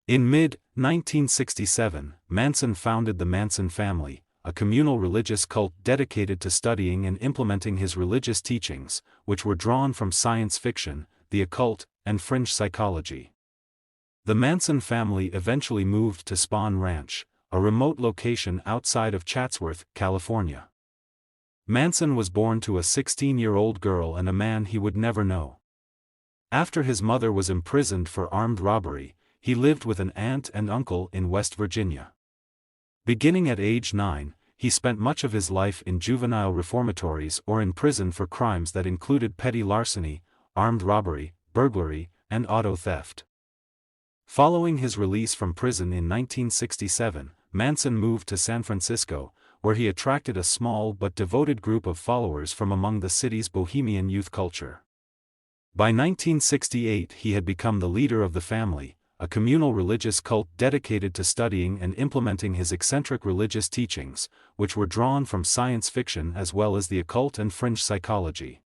In mid-1967, Manson founded the Manson Family, a communal religious cult dedicated to studying and implementing his religious teachings, which were drawn from science fiction, the occult, and fringe psychology. The Manson family eventually moved to Spahn Ranch, a remote location outside of Chatsworth, California. Manson was born to a 16-year-old girl and a man he would never know. After his mother was imprisoned for armed robbery, he lived with an aunt and uncle in West Virginia. Beginning at age 9, he spent much of his life in juvenile reformatories or in prison for crimes that included petty larceny, armed robbery, burglary, and auto theft. Following his release from prison in 1967, Manson moved to San Francisco, where he attracted a small but devoted group of followers from among the city's bohemian youth culture. By 1968 he had become the leader of the family, a communal religious cult dedicated to studying and implementing his eccentric religious teachings, which were drawn from science fiction as well as the occult and fringe psychology.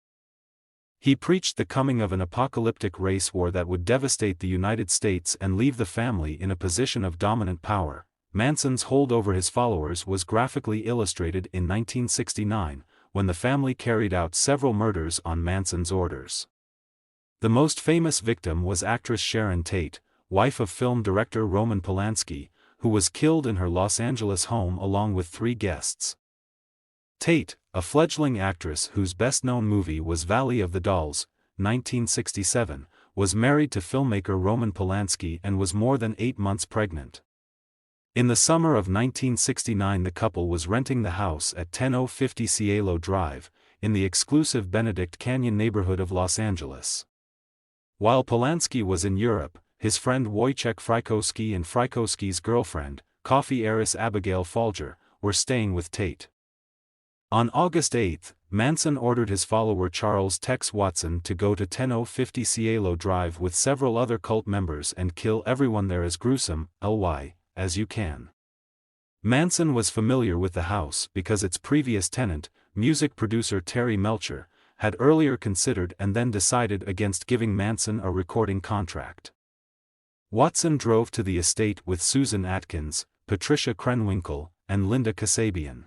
He preached the coming of an apocalyptic race war that would devastate the United States and leave the family in a position of dominant power. Manson's hold over his followers was graphically illustrated in 1969, when the family carried out several murders on Manson's orders. The most famous victim was actress Sharon Tate, wife of film director Roman Polanski, who was killed in her Los Angeles home along with 3 guests. Tate, a fledgling actress whose best-known movie was Valley of the Dolls, 1967, was married to filmmaker Roman Polanski and was more than 8 months pregnant. In the summer of 1969 the couple was renting the house at 10050 Cielo Drive, in the exclusive Benedict Canyon neighborhood of Los Angeles. While Polanski was in Europe, his friend Wojciech Frykowski and Frykowski's girlfriend, coffee heiress Abigail Folger, were staying with Tate. On August 8, Manson ordered his follower Charles Tex Watson to go to 10050 Cielo Drive with several other cult members and kill everyone there as gruesome, as you can. Manson was familiar with the house because its previous tenant, music producer Terry Melcher, had earlier considered and then decided against giving Manson a recording contract. Watson drove to the estate with Susan Atkins, Patricia Krenwinkel, and Linda Kasabian.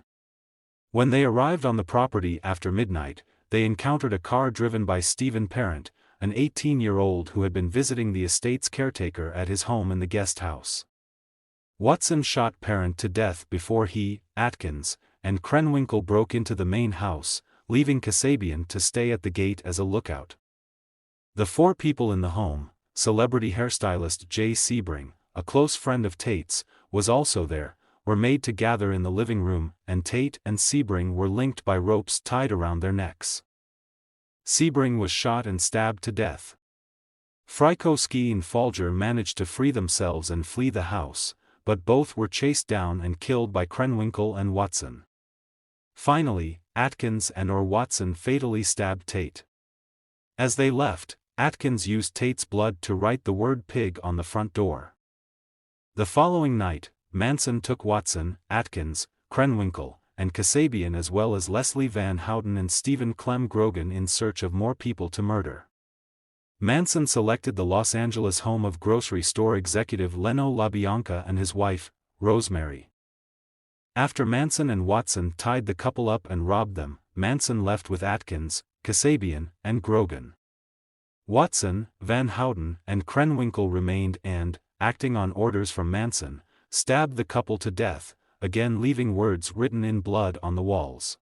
When they arrived on the property after midnight, they encountered a car driven by Stephen Parent, an 18-year-old who had been visiting the estate's caretaker at his home in the guest house. Watson shot Parent to death before he, Atkins, and Krenwinkel broke into the main house, leaving Kasabian to stay at the gate as a lookout. The 4 people in the home, celebrity hairstylist Jay Sebring, a close friend of Tate's, was also there, were made to gather in the living room, and Tate and Sebring were linked by ropes tied around their necks. Sebring was shot and stabbed to death. Frykowski and Folger managed to free themselves and flee the house, but both were chased down and killed by Krenwinkel and Watson. Finally, Atkins and/or Watson fatally stabbed Tate. As they left, Atkins used Tate's blood to write the word pig on the front door. The following night, Manson took Watson, Atkins, Krenwinkel, and Kasabian as well as Leslie Van Houten and Stephen Clem Grogan in search of more people to murder. Manson selected the Los Angeles home of grocery store executive Leno LaBianca and his wife, Rosemary. After Manson and Watson tied the couple up and robbed them, Manson left with Atkins, Kasabian, and Grogan. Watson, Van Houten, and Krenwinkel remained and, acting on orders from Manson, stabbed the couple to death, again leaving words written in blood on the walls.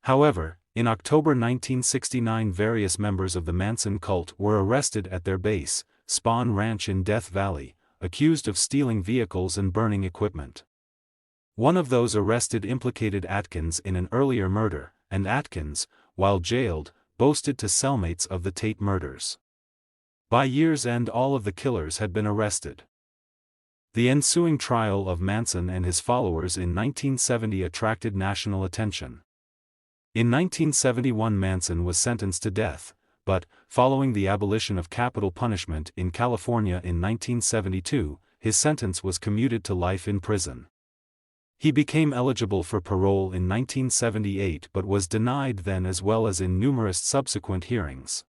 However, in October 1969 various members of the Manson cult were arrested at their base, Spahn Ranch in Death Valley, accused of stealing vehicles and burning equipment. One of those arrested implicated Atkins in an earlier murder, and Atkins, while jailed, boasted to cellmates of the Tate murders. By year's end all of the killers had been arrested. The ensuing trial of Manson and his followers in 1970 attracted national attention. In 1971 Manson was sentenced to death, but, following the abolition of capital punishment in California in 1972, his sentence was commuted to life in prison. He became eligible for parole in 1978 but was denied then as well as in numerous subsequent hearings.